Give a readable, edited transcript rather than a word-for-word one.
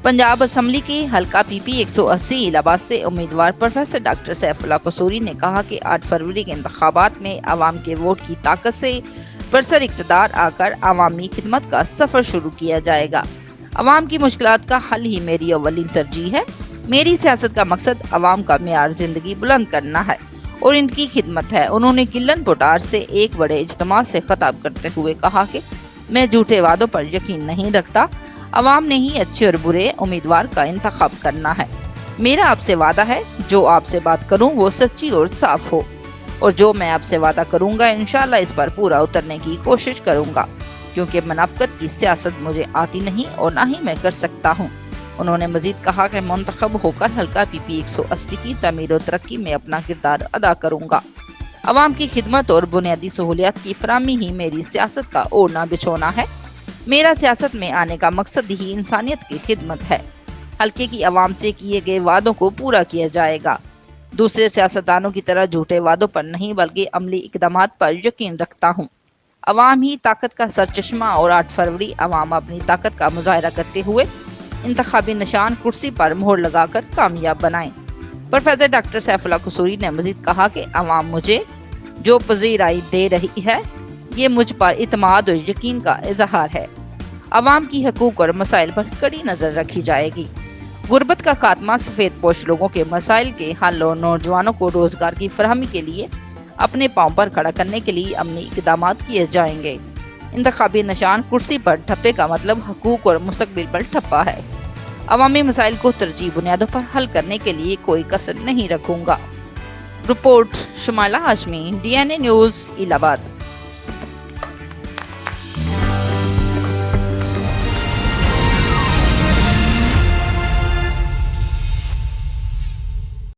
Punjab assembly के हल्का PP 180 Allahabad से उम्मीदवार प्रोफेसर डॉक्टर सैफुल्लाह कसूरी ने कहा कि 8 फरवरी के इंतखाबात में आवाम के वोट की ताकत से बरसर इक़्तिदार आकर अवामी खिदमत का सफ़र शुरू किया जाएगा। अवाम की मुश्किलात का हल ही मेरी अव्वलीन तरजीह है। मेरी सियासत का मकसद अवाम का मेयार ज़िंदगी बुलंद करना है और इनकी खिदमत है। उन्होंने किलन पोटार से एक बड़े इज्तिमा से खिताब करते हुए कहा कि मैं झूठे वादों पर यकीन नहीं रखता। अवाम ने ही अच्छे और बुरे उम्मीदवार का इंतखाब करना है। मेरा आपसे वादा है, जो आपसे बात करूं वो सच्ची और साफ हो, और जो मैं आपसे वादा करूंगा इंशाअल्लाह इस पर पूरा उतरने की कोशिश करूंगा, क्योंकि मुनाफिकत की सियासत मुझे आती नहीं और ना ही मैं कर सकता हूं। उन्होंने मजीद कहा कि मुंतखब होकर हल्का PP 180 की तमीर और तरक्की में अपना किरदार अदा करूंगा। अवाम की खिदमत और बुनियादी सहूलियात की फराहमी ही मेरी सियासत का ओढ़ना बिछोना है। मेरा सियासत में आने का मकसद ही इंसानियत की खिदमत है। हल्के की आवाम से किए गए वादों को पूरा किया जाएगा। दूसरे सियासतदानों की तरह झूठे वादों पर नहीं बल्कि अमली इक़दामात पर यकीन रखता हूँ। अवाम ही ताकत का सरचश्मा और 8 फरवरी अवाम अपनी ताकत का मुजाहरा करते हुए इंतखाबी निशान कुर्सी पर मोहर लगाकर कामयाब बनाएं। प्रोफेसर डॉक्टर सैफुल्लाह कसूरी ने मजीद कहा कि अवाम मुझे जो पजीराई दे रही है ये मुझ पर इत्मीनान और यकीन का इजहार है। अवाम की हकूक और मसाइल पर कड़ी नजर रखी जाएगी। गुर्बत का खात्मा, सफेद पोश लोगों के मसाइल के हल और नौजवानों को रोजगार की फराहमी के लिए अपने पांव पर खड़ा करने के लिए अमली इक़दामात किए जाएंगे। इंतखाबी निशान कुर्सी पर ठप्पे का मतलब हकूक और मुस्तकबिल पर ठप्पा है। अवामी मसाइल को तरजीह बुनियादों पर हल करने के लिए कोई कसर नहीं रखूंगा। Report Shumaila Hashmi, DNA news, Allahabad.